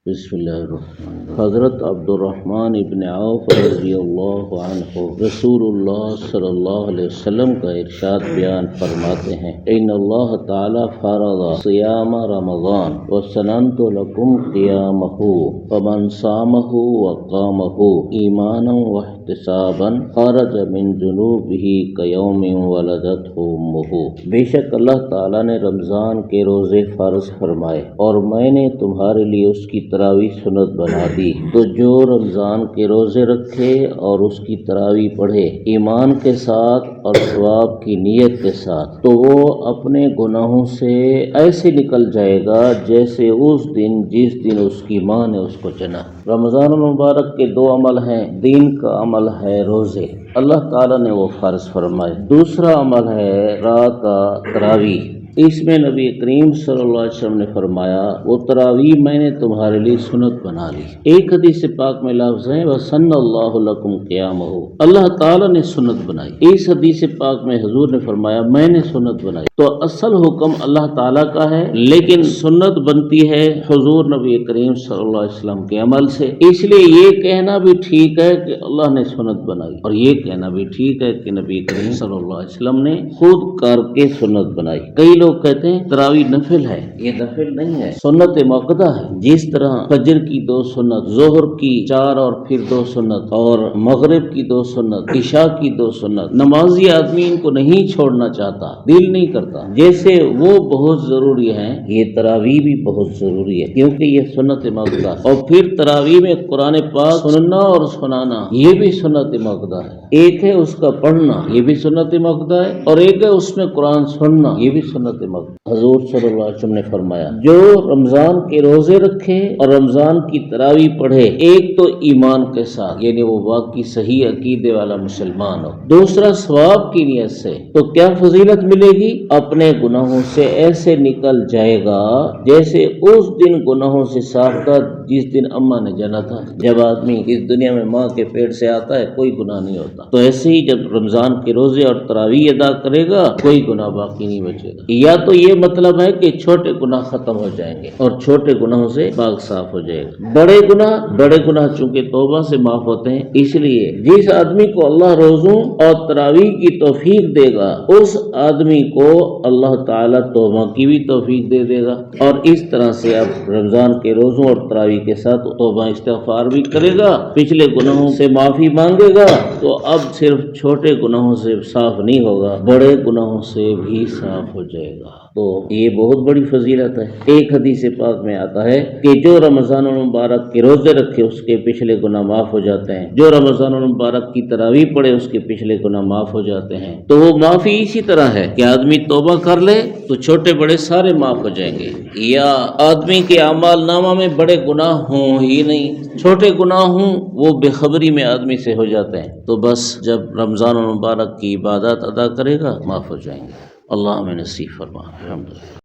بسم اللہ الرحمن الرحیم۔ حضرت عبد الرحمن ابن عوف رضی اللہ عنہ رسول اللہ صلی اللہ علیہ وسلم کا ارشاد بیان فرماتے ہیں، ان اللہ تعالی فرض صیام رمضان وسننت لکم قیامہ فمن صامہ وقامہ ایمانا واحتسابا خرج من ذنوبہ کیوم ولدتہ امہ۔ بے شک اللہ تعالی نے رمضان کے روزے فرض فرمائے اور میں نے تمہارے لیے اس کی تراویح سنت بنا دی، تو جو رمضان کے روزے رکھے اور اس کی تراویح پڑھے ایمان کے ساتھ اور ثواب کی نیت کے ساتھ، تو وہ اپنے گناہوں سے ایسے نکل جائے گا جیسے اس دن جس دن اس کی ماں نے اس کو جنا۔ رمضان المبارک کے دو عمل ہیں، دین کا عمل ہے روزے، اللہ تعالیٰ نے وہ فرض فرمائے۔ دوسرا عمل ہے رات کا تراویح، اس میں نبی کریم صلی اللہ علیہ وسلم نے فرمایا وہ تراویح میں نے تمہارے لیے سنت بنا لی۔ ایک حدیث پاک میں لفظ ہے وَسَنَّ اللَّهُ لَكُمْ قِيَامَهُ، اللہ تعالیٰ نے سنت بنائی۔ اس حدیث پاک میں حضور نے فرمایا میں نے سنت بنائی، تو اصل حکم اللہ تعالیٰ کا ہے، لیکن سنت بنتی ہے حضور نبی کریم صلی اللہ علیہ وسلم کے عمل سے۔ اس لیے یہ کہنا بھی ٹھیک ہے کہ اللہ نے سنت بنائی، اور یہ کہنا بھی ٹھیک ہے کہ نبی کریم صلی اللہ علیہ وسلم نے خود کر کے سنت بنائی۔ کئی لوگ کہتے ہیں تراویح نفل ہے، یہ نفل نہیں ہے، سنت مؤکدہ ہے۔ جس طرح فجر کی 2 سنت، ظہر کی 4 اور پھر 2 سنت، اور مغرب کی 2 سنت، عشاء کی 2 سنت، نمازی آدمی ان کو نہیں چھوڑنا چاہتا، دل نہیں کرتا، جیسے وہ بہت ضروری ہیں یہ تراویح بھی بہت ضروری ہے، کیونکہ یہ سنت مؤکدہ ہے۔ اور پھر تراویح میں قرآن پاک سننا اور سنانا یہ بھی سنت مؤکدہ ہے۔ ایک ہے اس کا پڑھنا، یہ بھی سنت مؤکدہ ہے، اور ایک ہے اس میں قرآن سننا، یہ بھی سنت مؤکدہ۔ حضور صلی اللہ علیہ وسلم نے فرمایا جو رمضان کے روزے رکھے اور رمضان کی تراویح پڑھے، ایک تو ایمان کے ساتھ یعنی وہ واقعی صحیح عقیدے والا مسلمان ہو، دوسرا ثواب کی نیت سے، تو کیا فضیلت ملے گی؟ اپنے گناہوں سے ایسے نکل جائے گا جیسے اس دن گناہوں سے صاف تھا جس دن اماں نے جنا تھا۔ جب آدمی اس دنیا میں ماں کے پیٹ سے آتا ہے کوئی گناہ نہیں ہوتا، تو ایسے ہی جب رمضان کے روزے اور تراویح ادا کرے گا کوئی گناہ باقی نہیں بچے گا۔ یا تو یہ مطلب ہے کہ چھوٹے گناہ ختم ہو جائیں گے اور چھوٹے گناہوں سے پاک صاف ہو جائے گا۔ بڑے گناہ چونکہ توبہ سے معاف ہوتے ہیں، اس لیے جس آدمی کو اللہ روزوں اور تراویح کی توفیق دے گا اس آدمی کو اللہ تعالیٰ توبہ کی بھی توفیق دے دے گا، اور اس طرح سے اب رمضان کے روزوں اور تراویح کے ساتھ توبہ استغفار بھی کرے گا، پچھلے گناہوں سے معافی مانگے گا، تو اب صرف چھوٹے گناہوں سے صاف نہیں ہوگا، بڑے گناہوں سے بھی صاف ہو جائے گا۔ تو یہ بہت بڑی فضیلت ہے۔ ایک حدیث پاک میں آتا ہے کہ جو رمضان المبارک کے روزے رکھے اس کے پچھلے گناہ معاف ہو جاتے ہیں، جو رمضان المبارک کی تراویح پڑھے اس کے پچھلے گناہ معاف ہو جاتے ہیں۔ تو وہ معافی اسی طرح ہے کہ آدمی توبہ کر لے تو چھوٹے بڑے سارے معاف ہو جائیں گے، یا آدمی کے اعمال نامہ میں بڑے گناہ ہوں ہی نہیں، چھوٹے گناہ ہوں وہ بے خبری میں آدمی سے ہو جاتے ہیں، تو بس جب رمضان المبارک کی عبادات ادا کرے گا معاف ہو جائیں گے۔ اللہ ہمیں نصیب فرما۔ الحمدللہ۔